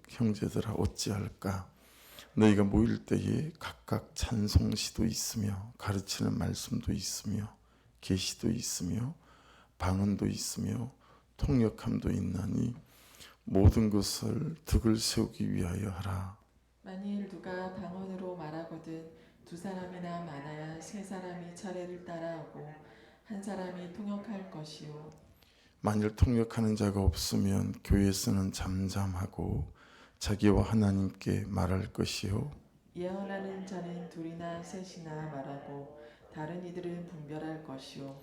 형제들아 어찌할까? 너희가 모일 때에 각각 찬송시도 있으며 가르치는 말씀도 있으며 계시도 있으며 방언도 있으며 통역함도 있나니 모든 것을 덕을 세우기 위하여 하라. 만일 누가 방언으로 말하거든 두 사람이나 많아야 세 사람이 차례를 따라하고 한 사람이 통역할 것이요. 만일 통역하는 자가 없으면 교회에서는 잠잠하고 자기와 하나님께 말할 것이요. 예언하는 자는 둘이나 셋이나 말하고 다른 이들은 분별할 것이요.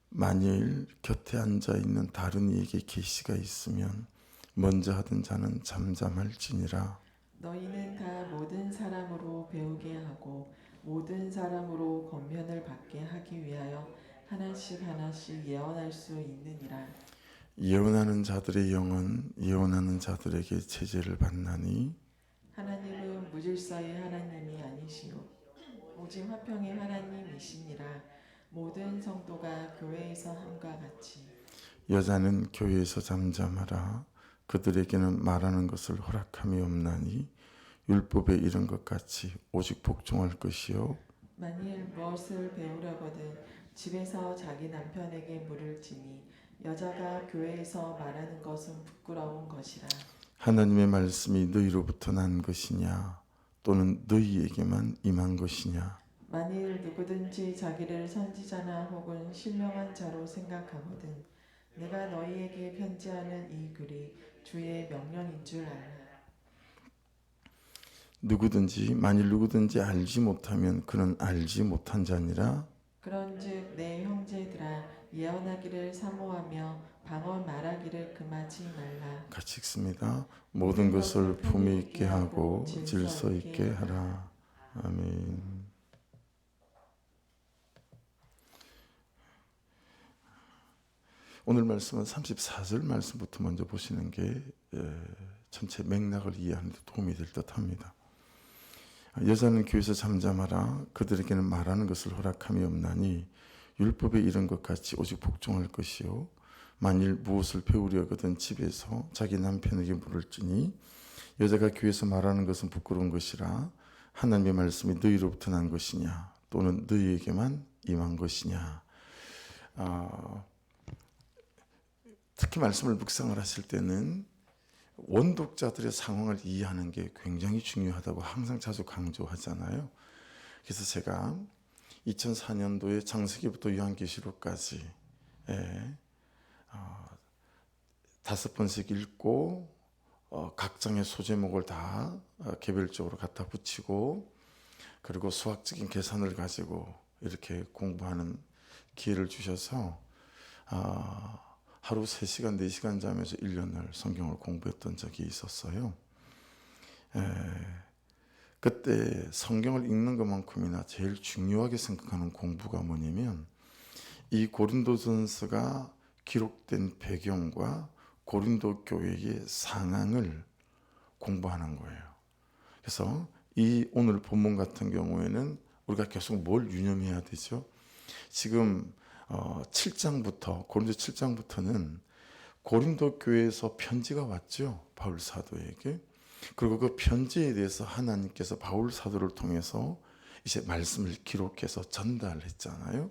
만일 곁에 앉아 있는 다른 이에게 계시가 있으면 먼저 하던 자는 잠잠할지니라. 너희는 다 모든 사람으로 배우게 하고 모든 사람으로 권면을 받게 하기 위하여 하나씩 하나씩 예언할 수 있느니라. 예언하는 자들의 영은 예언하는 자들에게 제재를 받나니 하나님은 무질서의 하나님이 아니시요 오직 화평의 하나님이시니라. 모든 성도가 교회에서 함과 같이 여자는 교회에서 잠잠하라. 그들에게는 말하는 것을 허락함이 없나니 율법에 이른 것 같이 오직 복종할 것이요. 만일 무엇을 배우려거든 집에서 자기 남편에게 물을지니 여자가 교회에서 말하는 것은 부끄러운 것이라. 하나님의 말씀이 너희로부터 난 것이냐 또는 너희에게만 임한 것이냐. 만일 누구든지 자기를 선지자나 혹은 신령한 자로 생각하거든 내가 너희에게 편지하는 이 글이 주의 명령인 줄 알라. 만일 누구든지 알지 못하면 그는 알지 못한 자니라. 그런즉 내 형제들아 예언하기를 사모하며 방언 말하기를 금하지 말라. 같이 읽습니다. 모든 것을 품위 있게 하고 질서 있게 하라. 아멘. 오늘 말씀은 34절 말씀부터 먼저 보시는 게 전체 맥락을 이해하는 데 도움이 될 듯합니다. 여자는 교회에서 잠잠하라. 그들에게는 말하는 것을 허락함이 없나니 율법에 이른 것 같이 오직 복종할 것이요. 만일 무엇을 배우려거든 집에서 자기 남편에게 물을지니 여자가 교회에서 말하는 것은 부끄러운 것이라. 하나님의 말씀이 너희로부터 난 것이냐 또는 너희에게만 임한 것이냐. 특히 말씀을 묵상을 하실 때는 원독자들의 상황을 이해하는 게 굉장히 중요하다고 항상 자주 강조하잖아요. 그래서 제가 2004년도에 창세기부터 요한계시록까지 5번씩 읽고 각 장의 소제목을 다 개별적으로 갖다 붙이고 그리고 수학적인 계산을 가지고 이렇게 공부하는 기회를 주셔서 하루 3시간, 4시간 자면서 1년을 성경을 공부했던 적이 있었어요. 그때 성경을 읽는 것만큼이나 제일 중요하게 생각하는 공부가 뭐냐면 이 고린도전서가 기록된 배경과 고린도 교회의 상황을 공부하는 거예요. 그래서 이 오늘 본문 같은 경우에는 우리가 계속 뭘 유념해야 되죠? 지금 7장부터 고린도 7장부터는 고린도 교회에서 편지가 왔죠. 바울 사도에게. 그리고 그 편지에 대해서 하나님께서 바울 사도를 통해서 이제 말씀을 기록해서 전달했잖아요.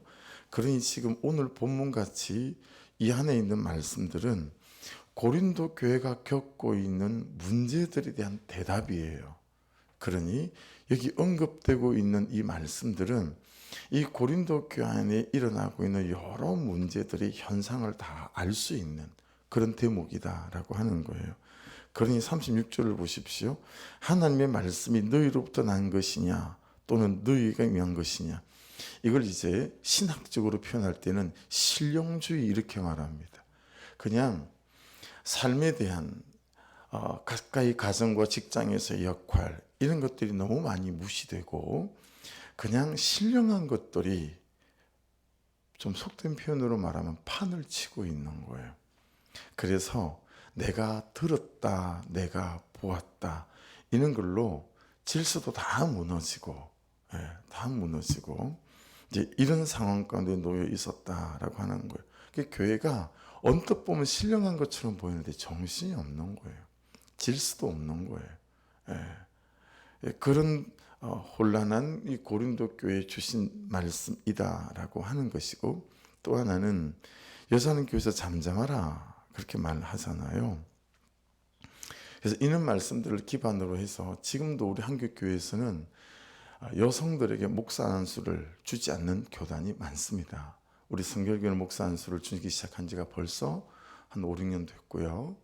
그러니 지금 오늘 본문같이 이 안에 있는 말씀들은 고린도 교회가 겪고 있는 문제들에 대한 대답이에요. 그러니 여기 언급되고 있는 이 말씀들은 이 고린도 교회 안에 일어나고 있는 여러 문제들의 현상을 다 알 수 있는 그런 대목이다라고 하는 거예요. 그러니 36절을 보십시오. 하나님의 말씀이 너희로부터 난 것이냐 또는 너희가 임한 것이냐. 이걸 이제 신학적으로 표현할 때는 신령주의 이렇게 말합니다. 그냥 삶에 대한 가까이 가정과 직장에서의 역할 이런 것들이 너무 많이 무시되고 그냥 신령한 것들이 좀 속된 표현으로 말하면 판을 치고 있는 거예요. 그래서 내가 들었다, 내가 보았다 이런 걸로 질서도 다 무너지고 이제 이런 상황 가운데 놓여 있었다라고 하는 거예요. 교회가 언뜻 보면 신령한 것처럼 보이는데 정신이 없는 거예요. 질수도 없는 거예요. 그런 혼란한 이 고린도 교회에 주신 말씀이다라고 하는 것이고, 또 하나는 여자는 교회에서 잠잠하라 그렇게 말하잖아요. 그래서 이런 말씀들을 기반으로 해서 지금도 우리 한국교회에서는 여성들에게 목사 안수를 주지 않는 교단이 많습니다. 우리 성결교회는 목사 안수를 주기 시작한 지가 벌써 한 5, 6년 됐고요.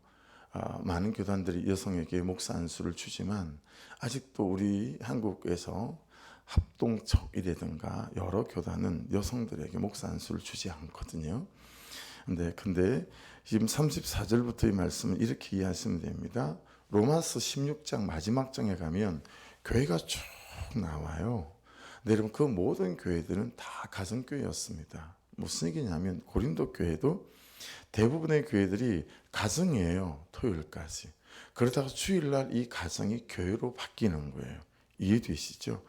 많은 교단들이 여성에게 목사 안수를 주지만 아직도 우리 한국에서 합동척이라든가 여러 교단은 여성들에게 목사 안수를 주지 않거든요. 근데 지금 34절부터 이 말씀을 이렇게 이해하시면 됩니다. 로마서 16장 마지막 장에 가면 교회가 쭉 나와요. 근데 여러분, 그 모든 교회들은 다 가정교회였습니다. 무슨 얘기냐면 고린도 교회도 대부분의 교회들이 가정이에요. 토요일까지. 그러다가 주일날 이 가정이 교회로 바뀌는 거예요. 이해되시죠?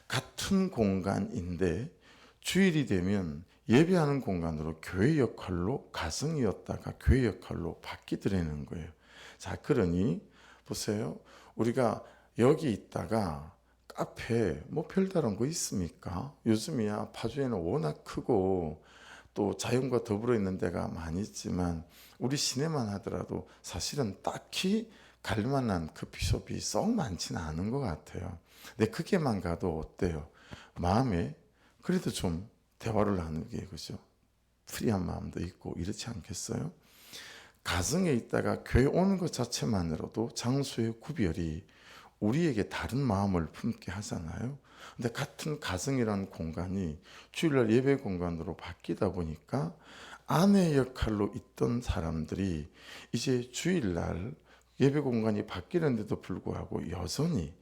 같은 공간인데 주일이 되면 예배하는 공간으로 교회 역할로, 가정이었다가 교회 역할로 바뀌더라는 거예요. 자, 그러니 보세요. 우리가 여기 있다가 카페 뭐 별다른 거 있습니까? 요즘이야 파주에는 워낙 크고 또 자연과 더불어 있는 데가 많이 있지만 우리 시내만 하더라도 사실은 딱히 갈 만한 커피숍이 썩 많지는 않은 것 같아요. 근데 그게만 가도 어때요? 마음에 그래도 좀 대화를 나누게, 그죠? 프리한 마음도 있고 이렇지 않겠어요? 가정에 있다가 교회 오는 것 자체만으로도 장소의 구별이 우리에게 다른 마음을 품게 하잖아요. 근데 같은 가정이라는 공간이 주일날 예배 공간으로 바뀌다 보니까 아내 역할로 있던 사람들이 이제 주일날 예배 공간이 바뀌는데도 불구하고 여전히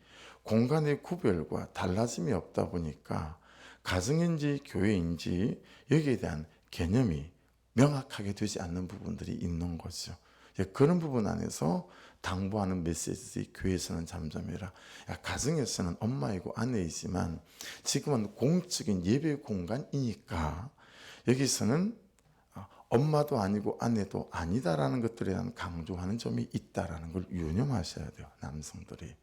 공간의 구별과 달라짐이 없다 보니까 가정인지 교회인지 여기에 대한 개념이 명확하게 되지 않는 부분들이 있는 거죠. 그런 부분 안에서 당부하는 메시지, 교회에서는 잠잠해라. 가정에서는 엄마이고 아내이지만 지금은 공적인 예배 공간이니까 여기서는 엄마도 아니고 아내도 아니다라는 것들에 대한 강조하는 점이 있다라는 걸 유념하셔야 돼요, 남성들이.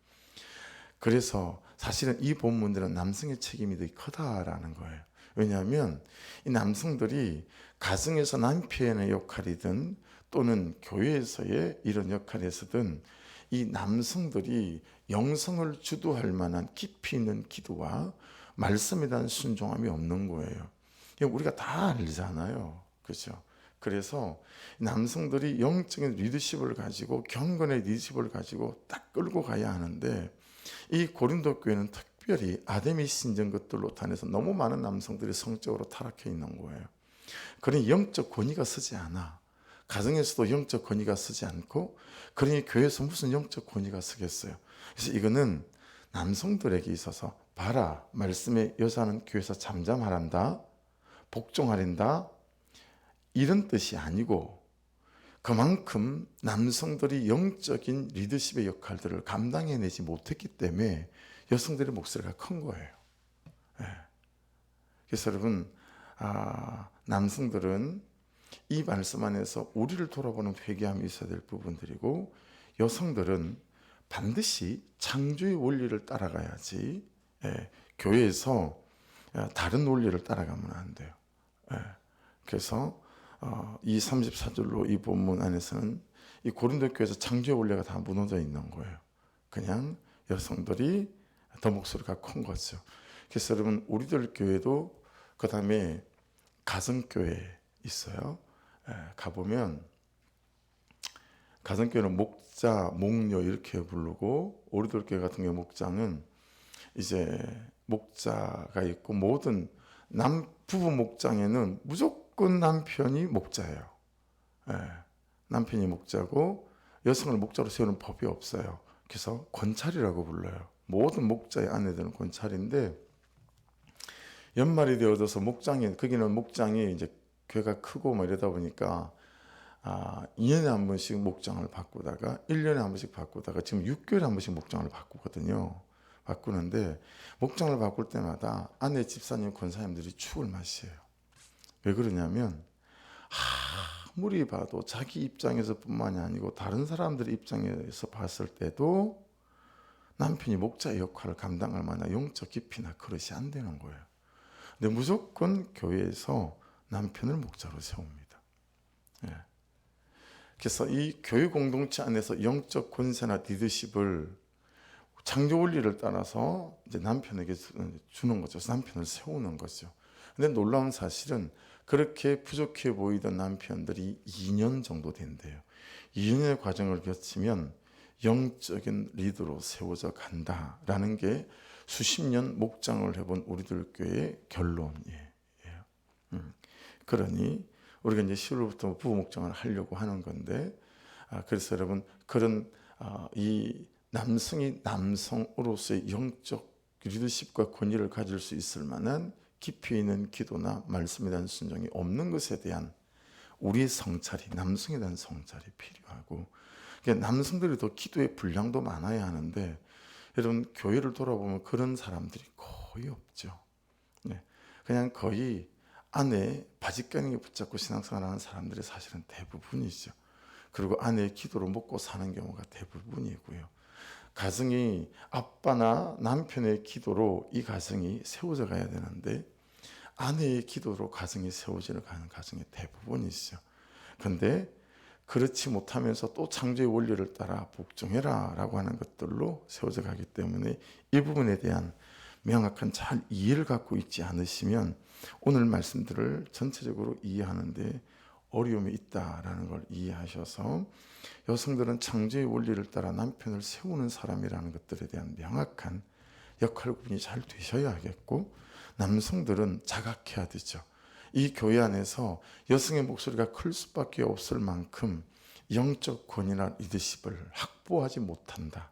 그래서 사실은 이 본문들은 남성의 책임이 더 크다라는 거예요. 왜냐하면 이 남성들이 가정에서 남편의 역할이든 또는 교회에서의 이런 역할에서든 이 남성들이 영성을 주도할 만한 깊이 있는 기도와 말씀에 대한 순종함이 없는 거예요. 우리가 다 알잖아요. 그렇죠? 그래서 남성들이 영적인 리더십을 가지고, 경건의 리더십을 가지고 딱 끌고 가야 하는데, 이 고린도 교회는 특별히 아데미 신전 것들로 탄해서 너무 많은 남성들이 성적으로 타락해 있는 거예요. 그러니 영적 권위가 서지 않아. 가정에서도 영적 권위가 서지 않고, 그러니 교회에서 무슨 영적 권위가 서겠어요. 그래서 이거는 남성들에게 있어서 봐라, 말씀에 여자는 교회에서 잠잠하란다, 복종하란다, 이런 뜻이 아니고 그만큼 남성들이 영적인 리더십의 역할들을 감당해내지 못했기 때문에 여성들의 목소리가 큰 거예요. 그래서 여러분, 남성들은 이 말씀 안에서 우리를 돌아보는 회개함이 있어야 될 부분들이고, 여성들은 반드시 창조의 원리를 따라가야지 교회에서 다른 원리를 따라가면 안 돼요. 그래서 이 34절로 이 본문 안에서는 이 고린도 교회에서 창조의 원리가 다 무너져 있는 거예요. 그냥 여성들이 더 목소리가 큰 거죠. 그래서 여러분, 우리들 교회도 그 다음에 가정교회 있어요. 가보면 가정교회는 목자, 목녀 이렇게 부르고, 우리들 교회 같은 경우 목장은 이제 목자가 있고, 모든 부부 목장에는 무조건 남편이 목자예요. 남편이 목자고 여성을 목자로 세우는 법이 없어요. 그래서 권찰이라고 불러요. 모든 목자의 아내들은 권찰인데, 연말이 되어져서 거기는 목장이 이제 교회가 크고 뭐 이러다 보니까 2년에 한 번씩 목장을 바꾸다가 1년에 한 번씩 바꾸다가 지금 6개월에 한 번씩 목장을 바꾸거든요. 바꾸는데 목장을 바꿀 때마다 아내 집사님 권사님들이 축을 마셔요. 왜 그러냐면 아무리 봐도 자기 입장에서뿐만이 아니고 다른 사람들의 입장에서 봤을 때도 남편이 목자의 역할을 감당할 만한 영적 깊이나 그릇이 안 되는 거예요. 근데 무조건 교회에서 남편을 목자로 세웁니다. 예. 그래서 이 교회 공동체 안에서 영적 권세나 리더십을 창조 원리를 따라서 이제 남편에게 주는 거죠. 남편을 세우는 거죠. 근데 놀라운 사실은 그렇게 부족해 보이던 남편들이 2년 정도 된대요. 2년의 과정을 거치면 영적인 리더로 세워져 간다라는 게 수십 년 목장을 해본 우리들 교회의 결론이에요. 그러니 우리가 이제 10월부터 부부 목장을 하려고 하는 건데, 그래서 여러분 그런 이 남성이 남성으로서의 영적 리더십과 권위를 가질 수 있을 만한 깊이 있는 기도나 말씀에 대한 순종이 없는 것에 대한 우리의 성찰이, 남성에 대한 성찰이 필요하고, 그러니까 남성들이 더 기도의 분량도 많아야 하는데 여러분 교회를 돌아보면 그런 사람들이 거의 없죠. 네. 그냥 거의 아내 바짓가랑이 붙잡고 신앙생활하는 사람들이 사실은 대부분이죠. 그리고 아내의 기도로 먹고 사는 경우가 대부분이고요. 가정이 아빠나 남편의 기도로 이 가정이 세워져 가야 되는데 아내의 기도로 가정이 세워져 가는 가정이 대부분이죠. 그런데 그렇지 못하면서 또 창조의 원리를 따라 복종해라 라고 하는 것들로 세워져 가기 때문에 이 부분에 대한 명확한 잘 이해를 갖고 있지 않으시면 오늘 말씀들을 전체적으로 이해하는데 어려움이 있다라는 걸 이해하셔서 여성들은 창조의 원리를 따라 남편을 세우는 사람이라는 것들에 대한 명확한 역할 구분이 잘 되셔야겠고, 남성들은 자각해야 되죠. 이 교회 안에서 여성의 목소리가 클 수밖에 없을 만큼 영적 권위나 리더십을 확보하지 못한다.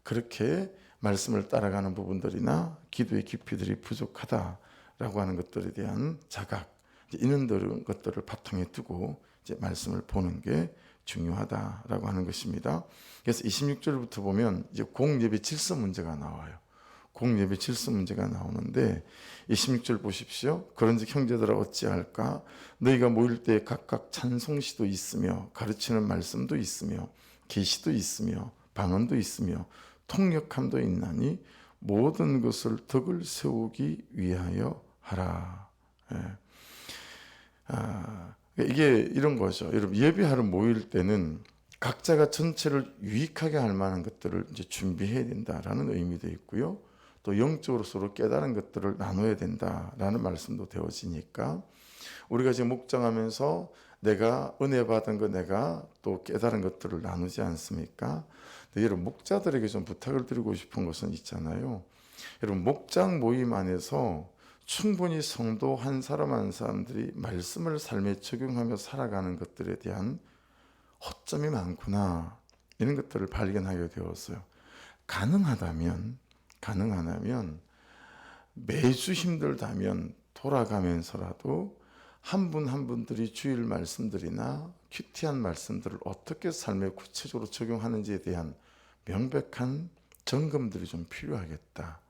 그렇게 말씀을 따라가는 부분들이나 기도의 깊이들이 부족하다라고 하는 것들에 대한 자각, 이런 것들을 바탕에 두고 이제 말씀을 보는 게 중요하다라고 하는 것입니다. 그래서 26절부터 보면 이제 공예배 질서 문제가 나와요. 공예배 질서 문제가 나오는데 26절 보십시오. 그런즉 형제들아 어찌할까? 너희가 모일 때 각각 찬송시도 있으며 가르치는 말씀도 있으며 계시도 있으며 방언도 있으며 통역함도 있나니 모든 것을 덕을 세우기 위하여 하라. 이게 이런 거죠. 여러분 예배하러 모일 때는 각자가 전체를 유익하게 할 만한 것들을 이제 준비해야 된다라는 의미도 있고요. 또 영적으로 서로 깨달은 것들을 나눠야 된다라는 말씀도 되어지니까 우리가 지금 묵상하면서 내가 은혜 받은 거 내가 또 깨달은 것들을 나누지 않습니까? 근데 여러분 목자들에게 좀 부탁을 드리고 싶은 것은 있잖아요. 여러분 목장 모임 안에서 충분히 성도 한 사람 한 사람들이 말씀을 삶에 적용하며 살아가는 것들에 대한 허점이 많구나, 이런 것들을 발견하게 되었어요. 가능하다면 매주 힘들다면 돌아가면서라도 한 분 한 분들이 주일 말씀들이나 큐티한 말씀들을 어떻게 삶에 구체적으로 적용하는지에 대한 명백한 점검들이 좀 필요하겠다.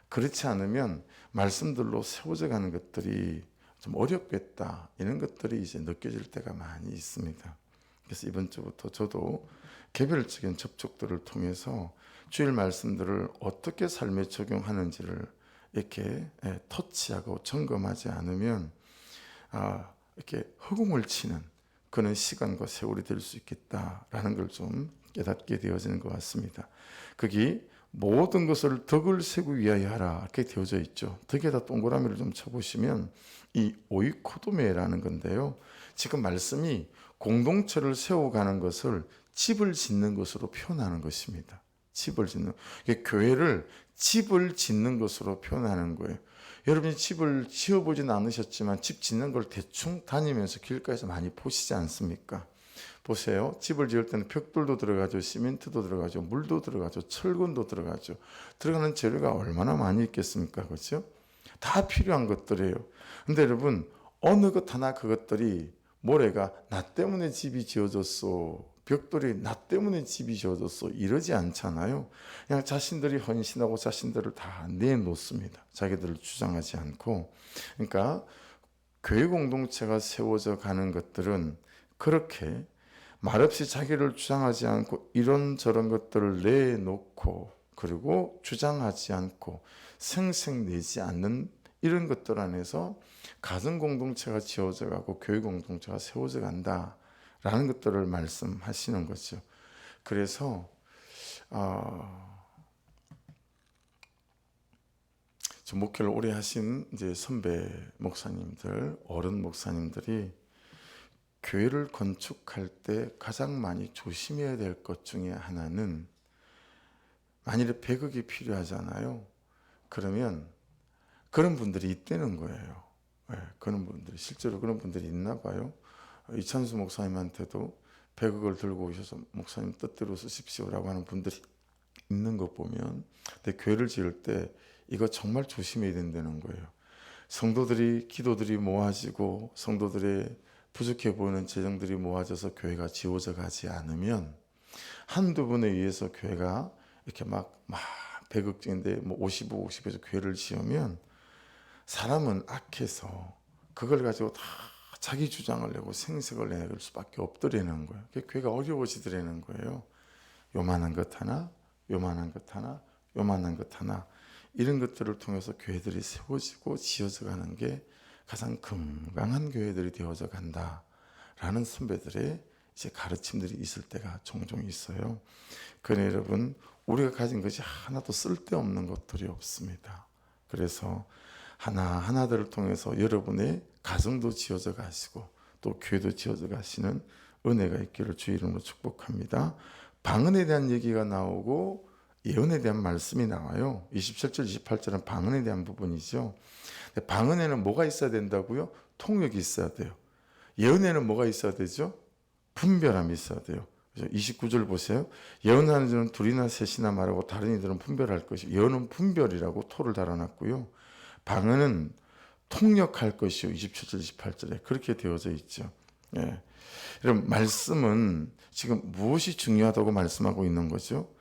그렇지 않으면 말씀들로 세워져 가는 것들이 좀 어렵겠다, 이런 것들이 이제 느껴질 때가 많이 있습니다. 그래서 이번 주부터 저도 개별적인 접촉들을 통해서 주일 말씀들을 어떻게 삶에 적용하는지를 이렇게 터치하고 점검하지 않으면 이렇게 허공을 치는 그런 시간과 세월이 될 수 있겠다라는 걸 좀 깨닫게 되어지는 것 같습니다. 거기 모든 것을 덕을 세우기 위하여 하라 이렇게 되어져 있죠. 덕에다 동그라미를 좀 쳐보시면 이 오이코도메라는 건데요. 지금 말씀이 공동체를 세워가는 것을 집을 짓는 것으로 표현하는 것입니다. 집을 짓는, 교회를 집을 짓는 것으로 표현하는 거예요. 여러분이 집을 지어보진 않으셨지만 집 짓는 걸 대충 다니면서 길가에서 많이 보시지 않습니까? 보세요. 집을 지을 때는 벽돌도 들어가죠, 시멘트도 들어가죠, 물도 들어가죠, 철근도 들어가죠. 들어가는 재료가 얼마나 많이 있겠습니까? 그렇죠? 다 필요한 것들이에요. 근데 여러분 어느 것 하나 그것들이 모래가 나 때문에 집이 지어졌어, 벽돌이 나 때문에 집이 지어졌어, 이러지 않잖아요. 그냥 자신들이 헌신하고 자신들을 다 내놓습니다. 자기들을 주장하지 않고. 그러니까 교회 공동체가 세워져 가는 것들은 그렇게 말없이 자기를 주장하지 않고 이런저런 것들을 내놓고 그리고 주장하지 않고 생색내지 않는 이런 것들 안에서 가정 공동체가 지어져 가고 교회 공동체가 세워져 간다라는 것들을 말씀하시는 거죠. 그래서 저 목회를 오래 하신 이제 선배 목사님들, 어른 목사님들이 교회를 건축할 때 가장 많이 조심해야 될 것 중에 하나는, 만일에 배극이 필요하잖아요. 그러면 그런 분들이 있다는 거예요. 그런 분들이 실제로 그런 분들이 있나 봐요. 이찬수 목사님한테도 배극을 들고 오셔서 목사님 뜻대로 쓰십시오라고 하는 분들이 있는 거 보면, 근데 교회를 지을 때 이거 정말 조심해야 된다는 거예요. 성도들이 기도들이 모아지고 성도들의 부족해 보이는 재정들이 모아져서 교회가 지어져 가지 않으면, 한두 분에 의해서 교회가 이렇게 막 배극적인데 55, 50에서 교회를 지으면 사람은 악해서 그걸 가지고 다 자기 주장을 내고 생색을 내는 수밖에 없더라는 거예요. 교회가 어려워지더라는 거예요. 요만한 것 하나, 요만한 것 하나, 요만한 것 하나, 이런 것들을 통해서 교회들이 세워지고 지어져 가는 게 가장 건강한 교회들이 되어져 간다라는 선배들의 이제 가르침들이 있을 때가 종종 있어요. 그러나 여러분, 우리가 가진 것이 하나도 쓸데없는 것들이 없습니다. 그래서 하나하나들을 통해서 여러분의 가정도 지어져 가시고 또 교회도 지어져 가시는 은혜가 있기를 주의 이름으로 축복합니다. 방언에 대한 얘기가 나오고 예언에 대한 말씀이 나와요. 27절, 28절은 방언에 대한 부분이죠. 방언에는 뭐가 있어야 된다고요? 통역이 있어야 돼요. 예언에는 뭐가 있어야 되죠? 분별함이 있어야 돼요. 29절 보세요. 예언하는 자는 둘이나 셋이나 말하고 다른 이들은 분별할 것이요. 예언은 분별이라고 토를 달아놨고요. 방언은 통역할 것이요. 27절, 28절에 그렇게 되어져 있죠. 여러분, 말씀은 지금 무엇이 중요하다고 말씀하고 있는 거죠?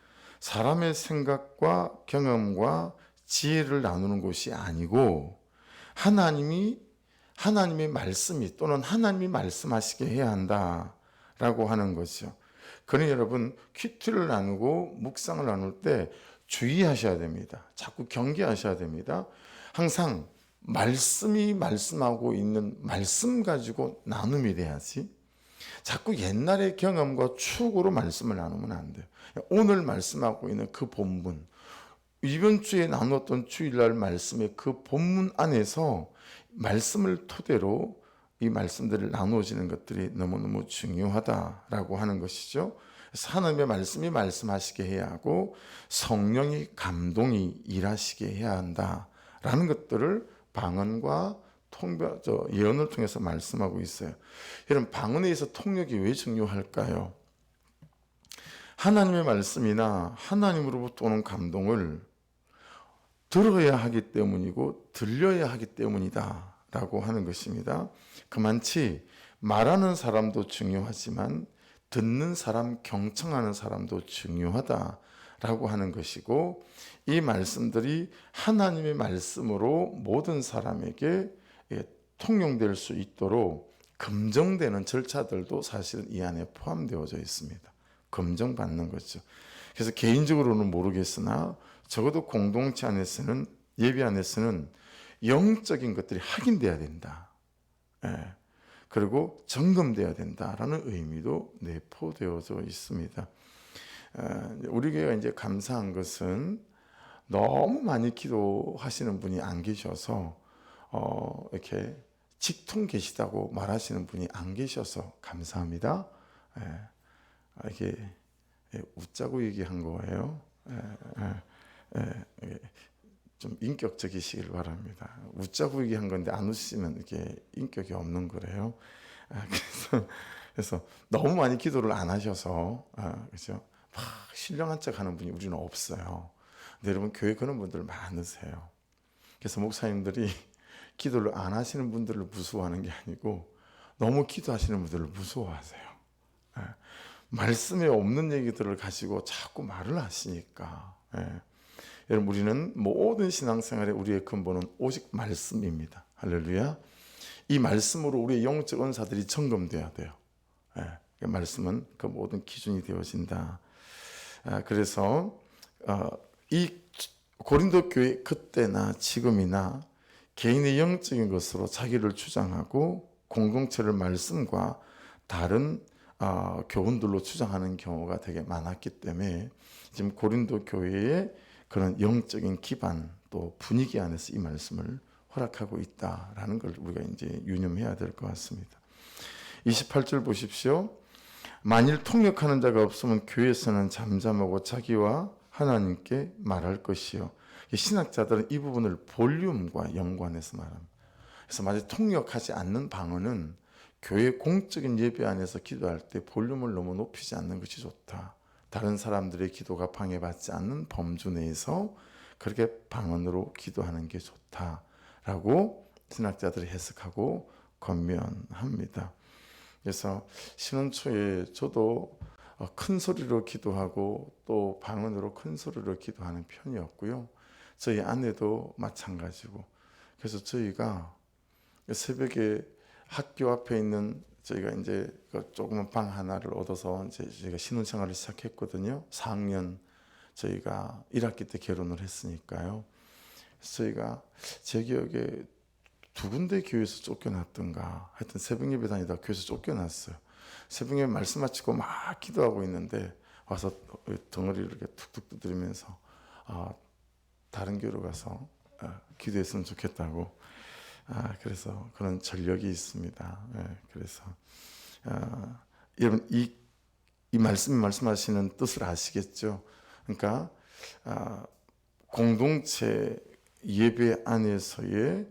사람의 생각과 경험과 지혜를 나누는 것이 아니고 하나님의 말씀이 또는 하나님이 말씀하시게 해야 한다라고 하는 거죠. 그러니 여러분, 큐티를 나누고 묵상을 나눌 때 주의하셔야 됩니다. 자꾸 경계하셔야 됩니다. 항상 말씀이 말씀하고 있는 말씀 가지고 나눔이 돼야지, 자꾸 옛날의 경험과 추억으로 말씀을 나누면 안 돼요. 오늘 말씀하고 있는 그 본문, 이번 주에 나눴던 주일날 말씀의 그 본문 안에서 말씀을 토대로 이 말씀들을 나누어지는 것들이 너무너무 중요하다라고 하는 것이죠. 하나님의 말씀이 말씀하시게 해야 하고 성령이 감동이 일하시게 해야 한다라는 것들을 방언과 예언을 통해서 말씀하고 있어요. 여러분, 방언에 의해서 통역이 왜 중요할까요? 하나님의 말씀이나 하나님으로부터 오는 감동을 들어야 하기 때문이고 들려야 하기 때문이다 라고 하는 것입니다. 그만치 말하는 사람도 중요하지만 듣는 사람, 경청하는 사람도 중요하다라고 하는 것이고, 이 말씀들이 하나님의 말씀으로 모든 사람에게 통용될 수 있도록 검증되는 절차들도 사실은 이 안에 포함되어져 있습니다. 검증받는 거죠. 그래서 개인적으로는 모르겠으나 적어도 공동체 안에서는, 예배 안에서는 영적인 것들이 확인돼야 된다. 그리고 점검돼야 된다라는 의미도 내포되어져 있습니다. 우리 교회가 이제 감사한 것은 너무 많이 기도하시는 분이 안 계셔서 이렇게 직통 계시다고 말하시는 분이 안 계셔서 감사합니다. 이게 웃자고 얘기한 거예요. 좀 인격적이시길 바랍니다. 웃자고 얘기한 건데 안 웃으시면 이게 인격이 없는 거래요. 그래서 너무 많이 기도를 안 하셔서 그렇죠? 막 신령한 척 하는 분이 우리는 없어요. 근데 여러분, 교회 그런 분들 많으세요. 그래서 목사님들이 기도를 안 하시는 분들을 무서워하는 게 아니고 너무 기도하시는 분들을 무서워하세요. 말씀에 없는 얘기들을 가지고 자꾸 말을 하시니까. 여러분, 우리는 모든 신앙생활의 우리의 근본은 오직 말씀입니다. 할렐루야. 이 말씀으로 우리의 영적 은사들이 점검돼야 돼요. 그 말씀은 그 모든 기준이 되어진다. 그래서 이 고린도 교회 그때나 지금이나 개인의 영적인 것으로 자기를 주장하고 공동체를 말씀과 다른 교훈들로 주장하는 경우가 되게 많았기 때문에 지금 고린도 교회의 그런 영적인 기반 또 분위기 안에서 이 말씀을 허락하고 있다라는 걸 우리가 이제 유념해야 될 것 같습니다. 28절 보십시오. 만일 통역하는 자가 없으면 교회에서는 잠잠하고 자기와 하나님께 말할 것이요. 신학자들은 이 부분을 볼륨과 연관해서 말합니다. 그래서 만약 통역하지 않는 방언은 교회 공적인 예배 안에서 기도할 때 볼륨을 너무 높이지 않는 것이 좋다. 다른 사람들의 기도가 방해받지 않는 범주 내에서 그렇게 방언으로 기도하는 게 좋다라고 신학자들이 해석하고 권면합니다. 그래서 신혼 초에 저도 큰 소리로 기도하고 또 방언으로 큰 소리로 기도하는 편이었고요. 저희 아내도 마찬가지고. 그래서 저희가 새벽에 학교 앞에 있는 저희가 이제 조그만 방 하나를 얻어서 이제 저희가 신혼생활을 시작했거든요. 4학년 저희가 1학기 때 결혼을 했으니까요. 그래서 저희가 제 기억에 2군데 교회에서 쫓겨났던가 하여튼 새벽 예배 다니다 교회에서 쫓겨났어요. 새벽 예배 말씀 마치고 막 기도하고 있는데 와서 덩어리를 이렇게 툭툭 두드리면서 다른 교회로 가서 기도했으면 좋겠다고 그래서 그런 전력이 있습니다. 그래서 여러분 이 말씀하시는 뜻을 아시겠죠? 그러니까 공동체 예배 안에서의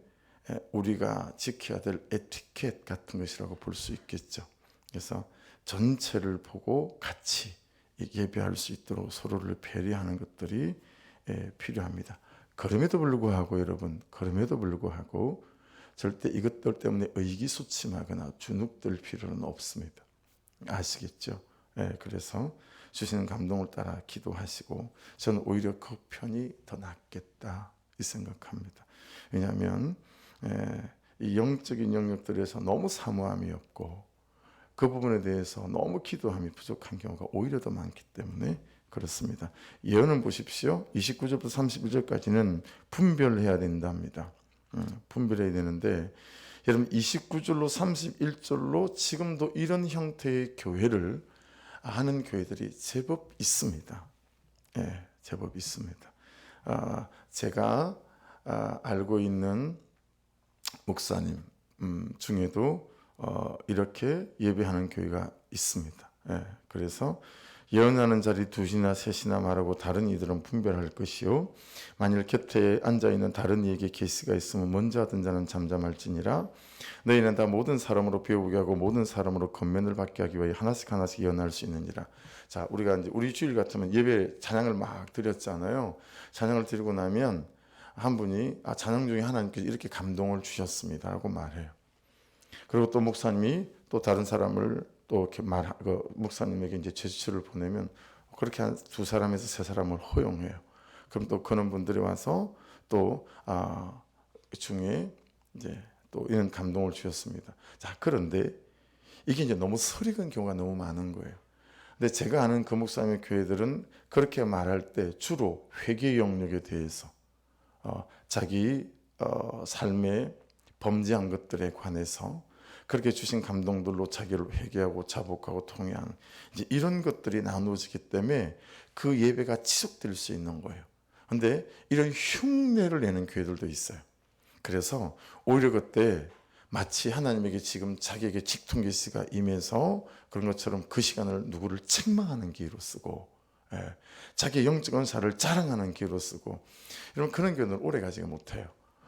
우리가 지켜야 될 에티켓 같은 것이라고 볼 수 있겠죠. 그래서 전체를 보고 같이 예배할 수 있도록 서로를 배려하는 것들이 필요합니다. 그럼에도 불구하고 여러분, 그럼에도 불구하고 절대 이것들 때문에 의기소침하거나 주눅들 필요는 없습니다. 아시겠죠? 그래서 주시는 감동을 따라 기도하시고 저는 오히려 그 편이 더 낫겠다 이 생각합니다. 왜냐하면 이 영적인 영역들에서 너무 사모함이 없고 그 부분에 대해서 너무 기도함이 부족한 경우가 오히려 더 많기 때문에 그렇습니다. 예언을 보십시오. 29절부터 31절까지는 분별해야 된답니다. 분별해야 되는데 여러분 29절로 31절로 지금도 이런 형태의 교회를 하는 교회들이 제법 있습니다. 제법 있습니다. 제가 알고 있는 목사님 중에도 이렇게 예배하는 교회가 있습니다. 그래서 예언하는 자리 2이나 3이나 말하고 다른 이들은 분별할 것이요 만일 곁에 앉아있는 다른 이에게 계시가 있으면 먼저 하던 자는 잠잠할지니라. 너희는 다 모든 사람으로 배우게 하고 모든 사람으로 권면을 받게 하기 위하여 하나씩 예언할 수 있느니라. 자, 우리가 이제 우리 주일 같으면 예배 찬양을 막 드렸잖아요. 찬양을 드리고 나면 한 분이 찬양 중에 하나님께서 이렇게 감동을 주셨습니다라고 말해요. 그리고 또 목사님이 또 다른 사람을 또 이렇게 목사님에게 이제 제스처를 보내면 그렇게 한 2사람에서 3사람을 허용해요. 그럼 또 그런 분들이 와서 또 중에 이제 또 이런 감동을 주셨습니다. 자, 그런데 이게 이제 너무 서리건 경우가 너무 많은 거예요. 근데 제가 아는 그 목사님의 교회들은 그렇게 말할 때 주로 회개 영역에 대해서 자기 삶에 범죄한 것들에 관해서 그렇게 주신 감동들로 자기를 회개하고 자복하고 통회하는 이제 이런 것들이 나누어지기 때문에 그 예배가 지속될 수 있는 거예요. 그런데 이런 흉내를 내는 교회들도 있어요. 그래서 오히려 그때 마치 하나님에게 지금 자기에게 직통 계시가 임해서 그런 것처럼 그 시간을 누구를 책망하는 기회로 쓰고 자기의 영적 은사를 자랑하는 기회로 쓰고 이런 그런 교회는 오래 가지가 못해요.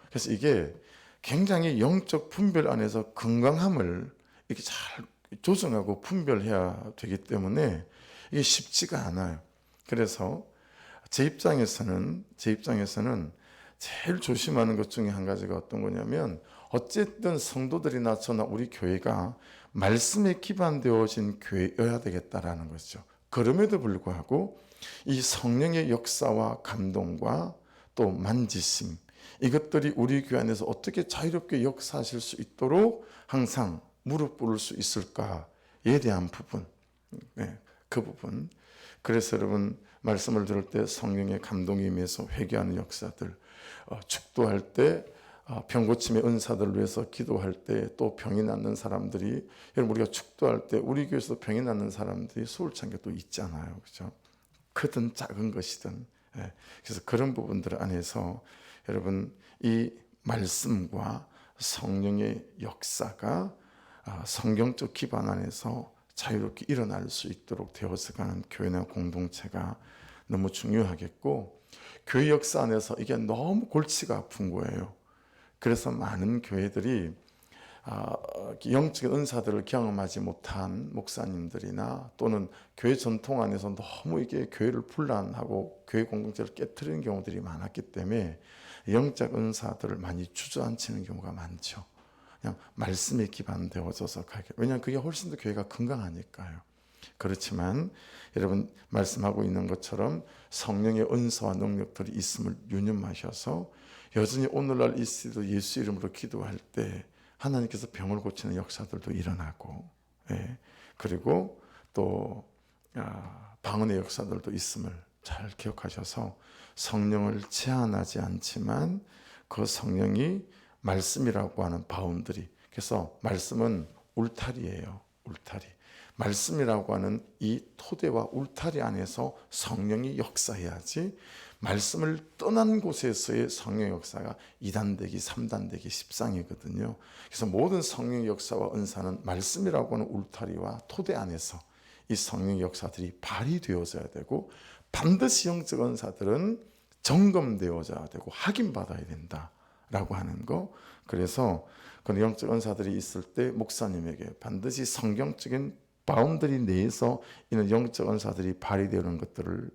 그래서 이게 굉장히 영적 분별 안에서 건강함을 이렇게 잘 조정하고 분별해야 되기 때문에 이게 쉽지가 않아요. 그래서 제 입장에서는 제일 조심하는 것 중에 한 가지가 어떤 거냐면 어쨌든 성도들이나 저나 우리 교회가 말씀에 기반되어진 교회여야 되겠다라는 거죠. 그럼에도 불구하고 이 성령의 역사와 감동과 또 만지심 이것들이 우리 교회 안에서 어떻게 자유롭게 역사하실 수 있도록 항상 무릎 꿇을 수 있을까 거에 대한 부분, 그 부분. 그래서 여러분 말씀을 들을 때 성령의 감동에 임해서 회개하는 역사들, 축도할 때 병 고침의 은사들을 위해서 기도할 때 또 병이 낫는 사람들이, 여러분 우리가 축도할 때 우리 교회에서 병이 낫는 사람들이 수월찬 게 또 있잖아요, 그렇죠? 크든 작은 것이든. 그래서 그런 부분들 안에서 여러분 이 말씀과 성령의 역사가 성경적 기반 안에서 자유롭게 일어날 수 있도록 되어서가는 교회나 공동체가 너무 중요하겠고, 교회 역사 안에서 이게 너무 골치가 아픈 거예요. 그래서 많은 교회들이 영적 은사들을 경험하지 못한 목사님들이나 또는 교회 전통 안에서 너무 이게 교회를 분란하고 교회 공동체를 깨트리는 경우들이 많았기 때문에 영적 은사들을 많이 주저앉히는 경우가 많죠. 그냥 말씀에 기반되어져서 가게. 왜냐하면 그게 훨씬 더 교회가 건강하니까요. 그렇지만 여러분 말씀하고 있는 것처럼 성령의 은사와 능력들이 있음을 유념하셔서 여전히 오늘날 이 시대도 예수 이름으로 기도할 때 하나님께서 병을 고치는 역사들도 일어나고, 그리고 또 방언의 역사들도 있음을 잘 기억하셔서 성령을 제한하지 않지만 그 성령이 말씀이라고 하는 바운드리, 그래서 말씀은 울타리예요. 울타리. 말씀이라고 하는 이 토대와 울타리 안에서 성령이 역사해야지, 말씀을 떠난 곳에서의 성령 역사가 2단되기 3단되기 십상이거든요. 그래서 모든 성령 역사와 은사는 말씀이라고 하는 울타리와 토대 안에서 이 성령 역사들이 발휘되어져야 되고, 반드시 영적 은사들은 점검되어져야 되고 확인받아야 된다라고 하는 거. 그래서 그 영적 은사들이 있을 때 목사님에게 반드시 성경적인 바운더리 내에서 이런 영적 은사들이 발휘되는 것들을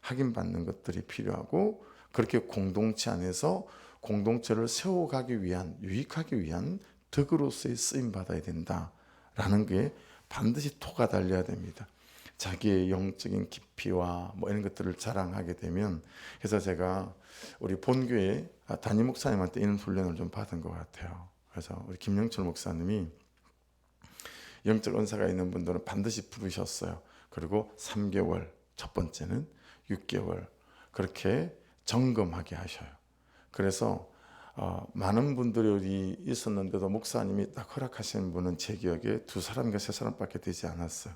확인받는 것들이 필요하고, 그렇게 공동체 안에서 공동체를 세워가기 위한, 유익하기 위한 덕으로서의 쓰임받아야 된다라는 게 반드시 토가 달려야 됩니다. 자기의 영적인 깊이와 뭐 이런 것들을 자랑하게 되면, 그래서 제가 우리 본교회 담임 목사님한테 이런 훈련을 좀 받은 것 같아요. 그래서 우리 김영철 목사님이 영적 은사가 있는 분들은 반드시 부르셨어요. 그리고 3개월, 첫 번째는 6개월 그렇게 점검하게 하셔요. 그래서 많은 분들이 있었는데도 목사님이 딱 허락하시는 분은 제 기억에 2사람인가 3사람밖에 되지 않았어요.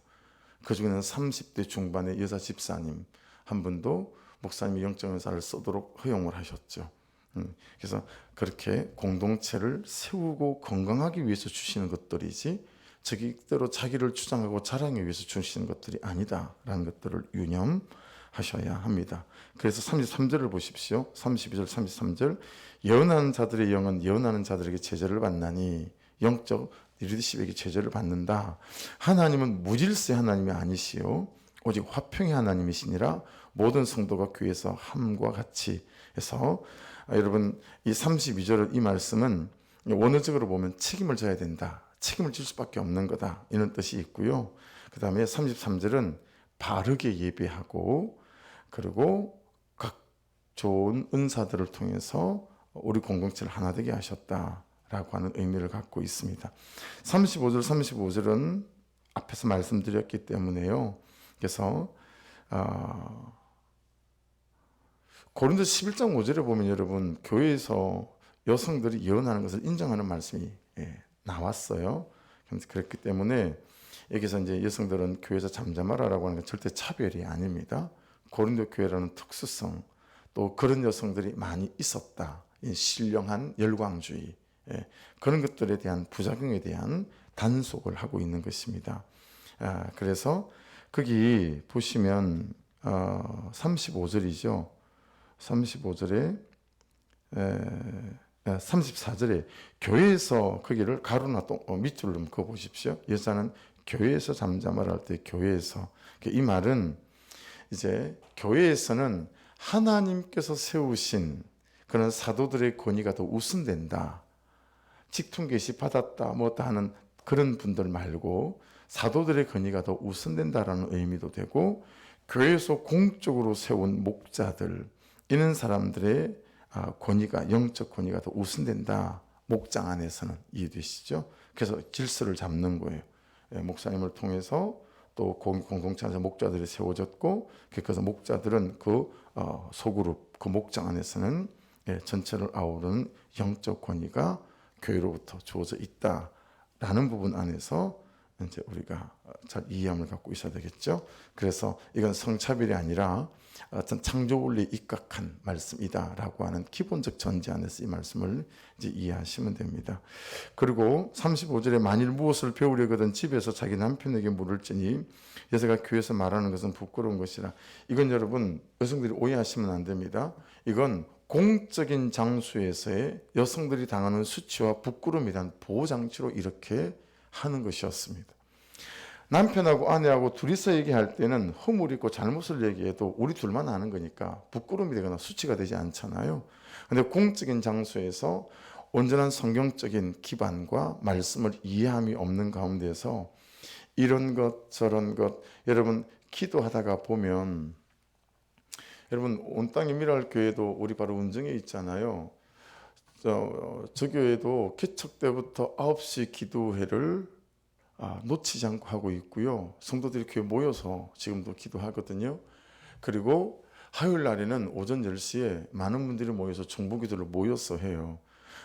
그 중에는 30대 중반의 여자 집사님 한 분도 목사님이 영적 은사를 쓰도록 허용을 하셨죠. 그래서 그렇게 공동체를 세우고 건강하기 위해서 주시는 것들이지 저기대로 자기를 주장하고 자랑하기 위해서 주시는 것들이 아니다라는 것들을 유념하셔야 합니다. 그래서 33절을 보십시오. 32절 33절 예언하는 자들의 영은 예언하는 자들에게 제재를 받나니, 영적 리더십에게 제재를 받는다. 하나님은 무질서의 하나님이 아니시요 오직 화평의 하나님이시니라. 모든 성도가 교회에서 함과 같이 해서, 여러분 이 32절 이 말씀은 원어적으로 보면 책임을 져야 된다, 책임을 질 수밖에 없는 거다, 이런 뜻이 있고요. 그 다음에 33절은 바르게 예배하고, 그리고 각 좋은 은사들을 통해서 우리 공동체를 하나 되게 하셨다라고 하는 의미를 갖고 있습니다. 35절 35절은 앞에서 말씀드렸기 때문에요. 그래서 고린도 11장 5절에 보면 여러분 교회에서 여성들이 예언하는 것을 인정하는 말씀이 나왔어요. 그렇기 때문에 여기서 이제 여성들은 교회에서 잠잠하라고 하는 건 절대 차별이 아닙니다. 고린도 교회라는 특수성, 또 그런 여성들이 많이 있었다. 신령한 열광주의, 그런 것들에 대한 부작용에 대한 단속을 하고 있는 것입니다. 그래서 거기 보시면 35절이죠. 35절에 34절에 교회에서 거기를 가로나 밑줄로 그어 보십시오. 여자는 교회에서 잠잠하라 할 때 교회에서, 이 말은 이제 교회에서는 하나님께서 세우신 그런 사도들의 권위가 더 우선된다. 직통 계시 받았다 뭐다 하는 그런 분들 말고 사도들의 권위가 더 우선된다라는 의미도 되고, 교회에서 공적으로 세운 목자들, 이런 사람들의 권위가, 영적 권위가 더 우선된다. 목장 안에서는 이해되시죠? 그래서 질서를 잡는 거예요. 목사님을 통해서 또 공동체 안에서 목자들이 세워졌고, 그래서 목자들은 그 소그룹, 그 목장 안에서는 전체를 아우르는 영적 권위가 교회로부터 주어져 있다라는 부분 안에서 이제 우리가 잘 이해함을 갖고 있어야 되겠죠. 그래서 이건 성차별이 아니라 어떤 창조 원리에 입각한 말씀이다라고 하는 기본적 전제 안에서 이 말씀을 이제 이해하시면 됩니다. 그리고 35절에 만일 무엇을 배우려거든 집에서 자기 남편에게 물을지니 여자가 교회에서 말하는 것은 부끄러운 것이라. 이건 여러분 여성들이 오해하시면 안 됩니다. 이건 공적인 장소에서의 여성들이 당하는 수치와 부끄러움에 대한 보호장치로 이렇게 하는 것이었습니다. 남편하고 아내하고 둘이서 얘기할 때는 허물 있고 잘못을 얘기해도 우리 둘만 아는 거니까 부끄러움이 되거나 수치가 되지 않잖아요. 그런데 공적인 장소에서 온전한 성경적인 기반과 말씀을 이해함이 없는 가운데서 이런 것 저런 것, 여러분 기도하다가 보면, 여러분 온땅 임일할 교회도 우리 바로 운정에 있잖아요. 저 교회도 개척 때부터 9시 기도회를 놓치지 않고 하고 있고요. 성도들이 교회 모여서 지금도 기도하거든요. 그리고 화요일 날에는 오전 10시에 많은 분들이 모여서 중보기도를 모여서 해요.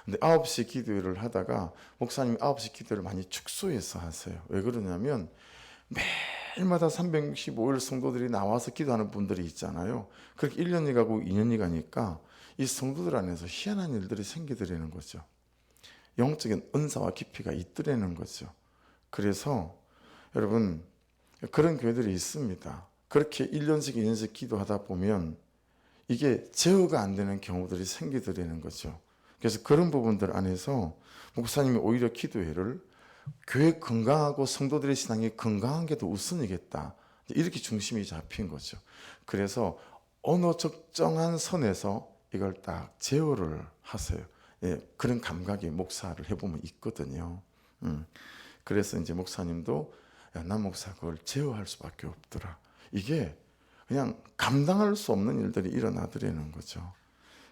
근데 9시 기도회를 하다가 목사님이 9시 기도회를 많이 축소해서 하세요. 왜 그러냐면 매일마다 365일 성도들이 나와서 기도하는 분들이 있잖아요. 그렇게 1년이 가고 2년이 가니까 이 성도들 안에서 희한한 일들이 생기더라는 거죠. 영적인 은사와 깊이가 있더라는 거죠. 그래서 여러분 그런 교회들이 있습니다. 그렇게 1년씩 2년씩 기도하다 보면 이게 제어가 안 되는 경우들이 생기더라는 거죠. 그래서 그런 부분들 안에서 목사님이 오히려 기도회를 교회 건강하고 성도들의 신앙이 건강한 게 더 우선이겠다, 이렇게 중심이 잡힌 거죠. 그래서 어느 적정한 선에서 이걸 딱 제어를 하세요. 그런 감각이 목사를 해보면 있거든요. 그래서 이제 목사님도 남 목사 그걸 제어할 수밖에 없더라. 이게 그냥 감당할 수 없는 일들이 일어나더라는 거죠.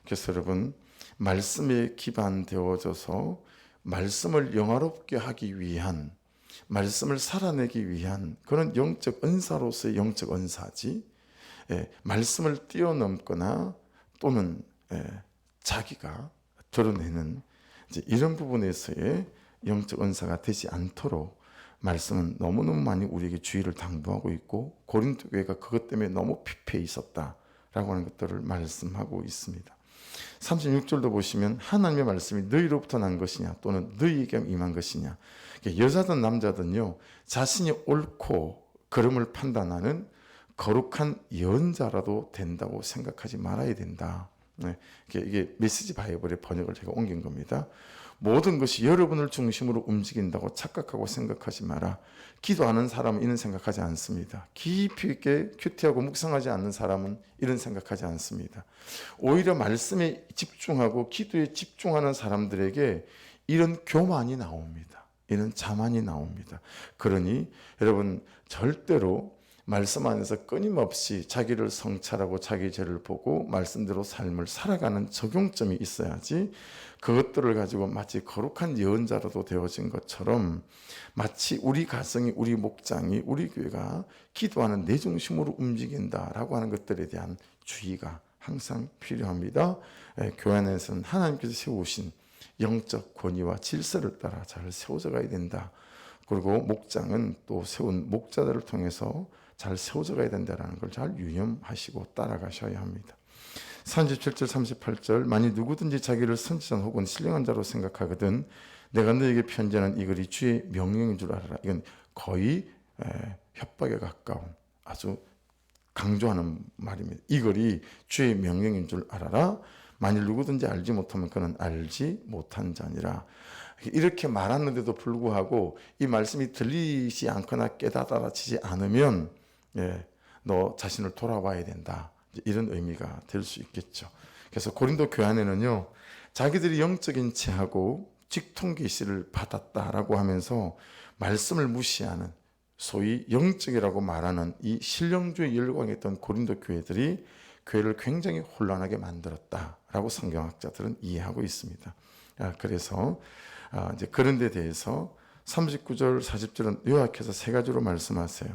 그래서 여러분 말씀에 기반되어져서 말씀을 영화롭게 하기 위한, 말씀을 살아내기 위한 그런 영적 은사로서의 영적 은사지, 말씀을 뛰어넘거나 또는 자기가 드러내는 이제 이런 부분에서의 영적 은사가 되지 않도록 말씀은 너무너무 많이 우리에게 주의를 당부하고 있고, 고린도 교회가 그것 때문에 너무 피폐해 있었다라고 하는 것들을 말씀하고 있습니다. 36절도 보시면 하나님의 말씀이 너희로부터 난 것이냐 또는 너희에게 임한 것이냐. 여자든 남자든요 자신이 옳고 그름을 판단하는 거룩한 예언자라도 된다고 생각하지 말아야 된다. 이게 메시지 바이블의 번역을 제가 옮긴 겁니다. 모든 것이 여러분을 중심으로 움직인다고 착각하고 생각하지 마라. 기도하는 사람은 이런 생각하지 않습니다. 깊이 있게 큐티하고 묵상하지 않는 사람은 이런 생각하지 않습니다. 오히려 말씀에 집중하고 기도에 집중하는 사람들에게 이런 교만이 나옵니다. 이런 자만이 나옵니다. 그러니 여러분 절대로 말씀 안에서 끊임없이 자기를 성찰하고 자기 죄를 보고 말씀대로 삶을 살아가는 적용점이 있어야지, 그것들을 가지고 마치 거룩한 예언자로도 되어진 것처럼 마치 우리 가정이, 우리 목장이, 우리 교회가 기도하는 내 중심으로 움직인다라고 하는 것들에 대한 주의가 항상 필요합니다. 교회 안에서는 하나님께서 세우신 영적 권위와 질서를 따라 잘 세워져 가야 된다. 그리고 목장은 또 세운 목자들을 통해서 잘 세워져 가야 된다는 걸 잘 유념하시고 따라가셔야 합니다. 37절 38절 만일 누구든지 자기를 선지자 혹은 신령한 자로 생각하거든 내가 너에게 편지하는 이 글이 주의 명령인 줄 알아라. 이건 거의 협박에 가까운 아주 강조하는 말입니다. 이 글이 주의 명령인 줄 알아라. 만일 누구든지 알지 못하면 그는 알지 못한 자니라. 이렇게 말하는데도 불구하고 이 말씀이 들리지 않거나 깨달아지지 않으면 너 자신을 돌아봐야 된다, 이런 의미가 될 수 있겠죠. 그래서 고린도 교회 안에는요 자기들이 영적인 체하고 직통 계시를 받았다라고 하면서 말씀을 무시하는 소위 영적이라고 말하는 이 신령주의 열광에 있던 고린도 교회들이 교회를 굉장히 혼란하게 만들었다라고 성경학자들은 이해하고 있습니다. 그래서 이제 그런 데 대해서 39절 40절은 요약해서 세 가지로 말씀하세요.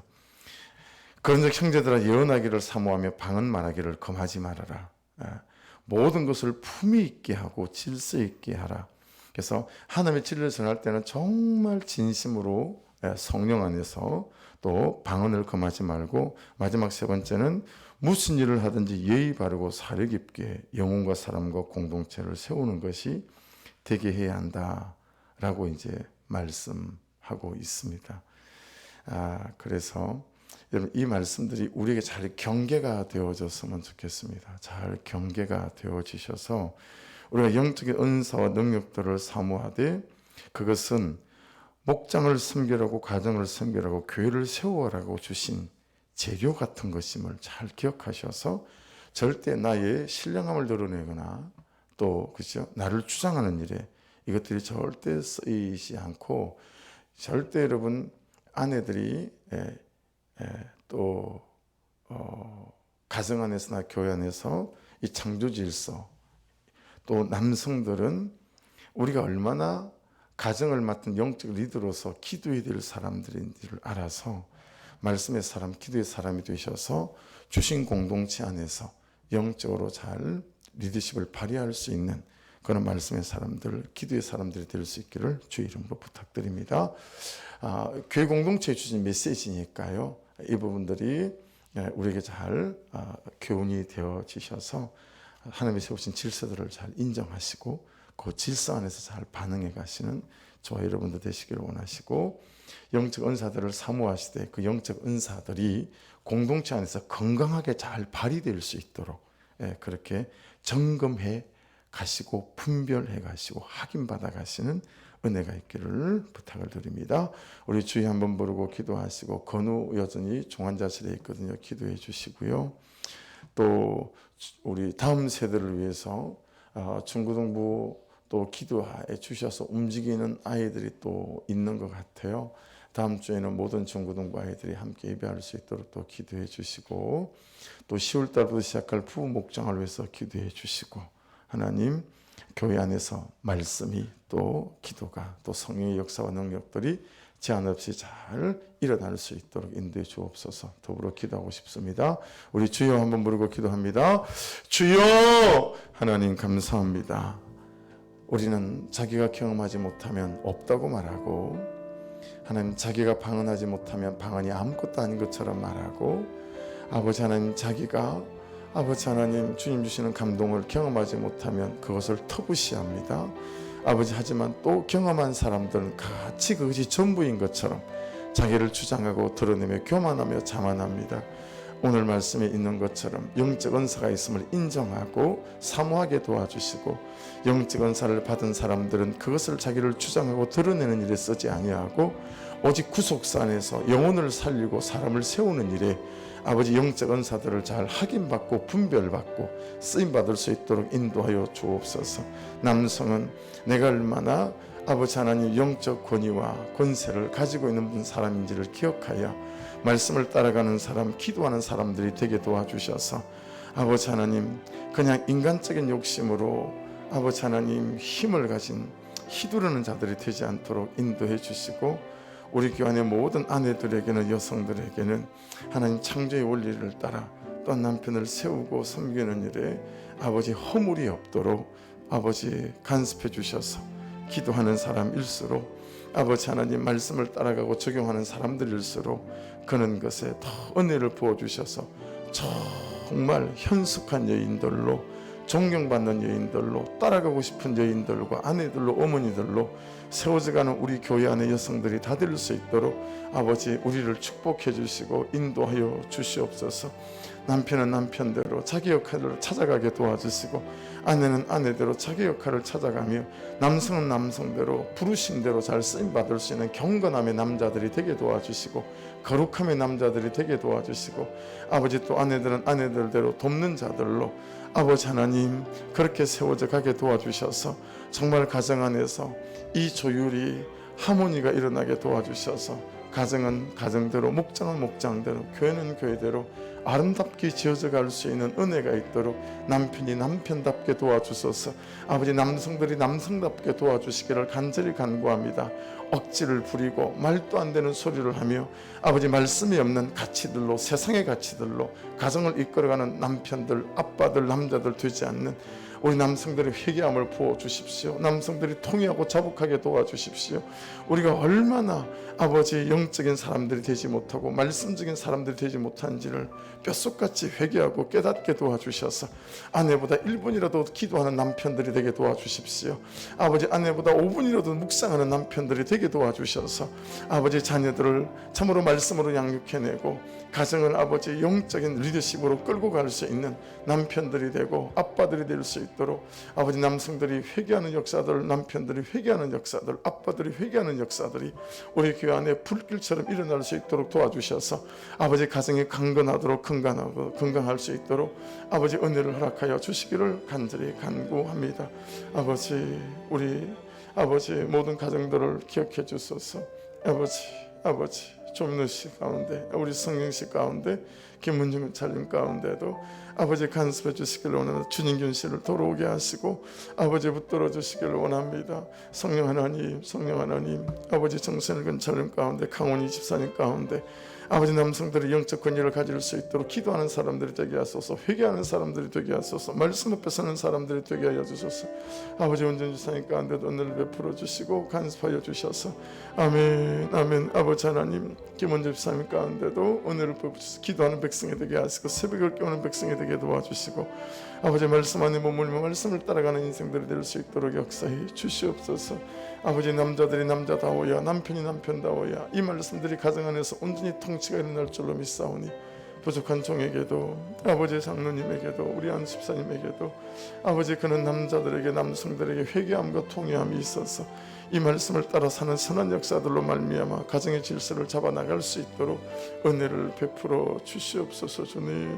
그런즉 형제들아 예언하기를 사모하며 방언 말하기를 금하지 말아라. 모든 것을 품위 있게 하고 질서 있게 하라. 그래서 하나님의 진리를 전할 때는 정말 진심으로 성령 안에서 또 방언을 금하지 말고, 마지막 세 번째는 무슨 일을 하든지 예의 바르고 사려 깊게 영혼과 사람과 공동체를 세우는 것이 되게 해야 한다라고 이제 말씀하고 있습니다. 그래서 여러분 이 말씀들이 우리에게 잘 경계가 되어졌으면 좋겠습니다. 잘 경계가 되어지셔서 우리가 영적인 은사와 능력들을 사모하되, 그것은 목장을 섬기라고, 가정을 섬기라고, 교회를 세우라고 주신 재료 같은 것임을 잘 기억하셔서 절대 나의 신령함을 드러내거나 또 그죠 나를 주장하는 일에 이것들이 절대 쓰이지 않고, 절대 여러분 아내들이 또 가정 안에서나 교회 안에서 이 창조 질서, 또 남성들은 우리가 얼마나 가정을 맡은 영적 리더로서 기도해야 될 사람들인지를 알아서 말씀의 사람, 기도의 사람이 되셔서 주신 공동체 안에서 영적으로 잘 리더십을 발휘할 수 있는 그런 말씀의 사람들, 기도의 사람들이 될 수 있기를 주의 이름으로 부탁드립니다. 교회 공동체에 주신 메시지니까요. 이 부분들이 우리에게 잘 교훈이 되어지셔서 하나님이 세우신 질서들을 잘 인정하시고 그 질서 안에서 잘 반응해 가시는 저와 여러분들 되시기를 원하시고, 영적 은사들을 사모하시되 그 영적 은사들이 공동체 안에서 건강하게 잘 발휘될 수 있도록 그렇게 점검해 가시고 분별해 가시고 확인받아 가시는 은혜가 있기를 부탁을 드립니다. 우리 주의 한번 부르고 기도하시고, 건우 여전히 종환자실에 있거든요. 기도해 주시고요. 또 우리 다음 세대를 위해서 중고등부 또 기도해 주셔서 움직이는 아이들이 또 있는 것 같아요. 다음 주에는 모든 중고등부 아이들이 함께 예배할 수 있도록 또 기도해 주시고, 또 10월 달부터 시작할 부부 목장을 위해서 기도해 주시고, 하나님 교회 안에서 말씀이 또 기도가 또 성령의 역사와 능력들이 제한 없이 잘 일어날 수 있도록 인도해 주옵소서. 더불어 기도하고 싶습니다. 우리 주여 한번 부르고 기도합니다. 주여! 하나님 감사합니다. 우리는 자기가 경험하지 못하면 없다고 말하고, 하나님 자기가 방언하지 못하면 방언이 아무것도 아닌 것처럼 말하고, 아버지 하나님 자기가 아버지 하나님 주님 주시는 감동을 경험하지 못하면 그것을 터부시합니다. 아버지 하지만 또 경험한 사람들은 같이 그것이 전부인 것처럼 자기를 주장하고 드러내며 교만하며 자만합니다. 오늘 말씀에 있는 것처럼 영적 은사가 있음을 인정하고 사모하게 도와주시고, 영적 은사를 받은 사람들은 그것을 자기를 주장하고 드러내는 일에 쓰지 아니하고 오직 구속사 안에서 영혼을 살리고 사람을 세우는 일에 아버지 영적 은사들을 잘 확인받고 분별받고 쓰임받을 수 있도록 인도하여 주옵소서. 남성은 내가 얼마나 아버지 하나님 영적 권위와 권세를 가지고 있는 사람인지를 기억하여 말씀을 따라가는 사람, 기도하는 사람들이 되게 도와주셔서 아버지 하나님 그냥 인간적인 욕심으로 아버지 하나님 힘을 가진 휘두르는 자들이 되지 않도록 인도해 주시고, 우리 교회 안의 모든 아내들에게는, 여성들에게는 하나님 창조의 원리를 따라 또 남편을 세우고 섬기는 일에 아버지 허물이 없도록 아버지 간섭해 주셔서 기도하는 사람일수록 아버지 하나님 말씀을 따라가고 적용하는 사람들일수록 그런 것에 더 은혜를 부어주셔서 정말 현숙한 여인들로, 존경받는 여인들로, 따라가고 싶은 여인들과 아내들로, 어머니들로 세워져가는 우리 교회 안의 여성들이 다 될 수 있도록 아버지 우리를 축복해 주시고 인도하여 주시옵소서. 남편은 남편대로 자기 역할을 찾아가게 도와주시고, 아내는 아내대로 자기 역할을 찾아가며, 남성은 남성대로 부르신 대로 잘 쓰임받을 수 있는 경건함의 남자들이 되게 도와주시고, 거룩함의 남자들이 되게 도와주시고, 아버지 또 아내들은 아내들대로 돕는 자들로 아버지 하나님 그렇게 세워져 가게 도와주셔서 정말 가정 안에서 이 조율이 하모니가 일어나게 도와주셔서 가정은 가정대로, 목장은 목장대로, 교회는 교회대로 아름답게 지어져 갈 수 있는 은혜가 있도록 남편이 남편답게 도와주소서. 아버지, 남성들이 남성답게 도와주시기를 간절히 간구합니다. 억지를 부리고 말도 안 되는 소리를 하며 아버지, 말씀이 없는 가치들로, 세상의 가치들로 가정을 이끌어가는 남편들, 아빠들, 남자들 되지 않는 우리 남성들의 회개함을 부어주십시오. 남성들이 통회하고 자복하게 도와주십시오. 우리가 얼마나 아버지 영적인 사람들이 되지 못하고 말씀적인 사람들이 되지 못한지를 뼛속같이 회개하고 깨닫게 도와주셔서 아내보다 1분이라도 기도하는 남편들이 되게 도와주십시오. 아버지, 아내보다 5분이라도 묵상하는 남편들이 되게 도와주셔서 아버지, 자녀들을 참으로 말씀으로 양육해내고 가정을 아버지 영적인 리더십으로 끌고 갈 수 있는 남편들이 되고 아빠들이 될 수 있도록 아버지, 남성들이 회개하는 역사들, 남편들이 회개하는 역사들, 아빠들이 회개하는 역사들이 우리 교회 안에 불길처럼 일어날 수 있도록 도와주셔서 아버지, 가정이 강건하도록 건강할 수 있도록 아버지, 은혜를 허락하여 주시기를 간절히 간구합니다. 아버지, 우리 아버지 모든 가정들을 기억해 주소서. 아버지 조민우 씨 가운데, 우리 성경 씨 가운데, 김문중 차림 가운데도 아버지 간섭해 주시기를 원하는 준인균 씨를 돌아오게 하시고 아버지 붙들어 주시기를 원합니다. 성령 하나님, 아버지 정선일근 차림 가운데, 강원희 집사님 가운데 아버지, 남성들이 영적 권위를 가질 수 있도록 기도하는 사람들이 되게 하소서. 회개하는 사람들이 되게 하소서. 말씀 앞에 서는 사람들이 되게 하여 주소서. 아버지, 원전 지사님 가운데도 은혜를 베풀어 주시고 간섭하여 주셔서 아멘. 아버지 하나님, 김원전 지사님 가운데도 은혜를 베풀어 주시고 기도하는 백성이 되게 하시고 새벽을 깨우는 백성이 되게 도와주시고 아버지, 말씀 안에 머물며 말씀을 따라가는 인생들이 될 수 있도록 역사해 주시옵소서. 아버지, 남자들이 남자다워야, 남편이 남편다워야 이 말씀들이 가정 안에서 온전히 통치가 일어날 줄로 믿사오니 부족한 종에게도, 아버지 장로님에게도, 우리 안 집사님에게도 아버지, 그는 남자들에게, 남성들에게 회개함과 통회함이 있어서 이 말씀을 따라 사는 선한 역사들로 말미암아 가정의 질서를 잡아나갈 수 있도록 은혜를 베풀어 주시옵소서. 주님,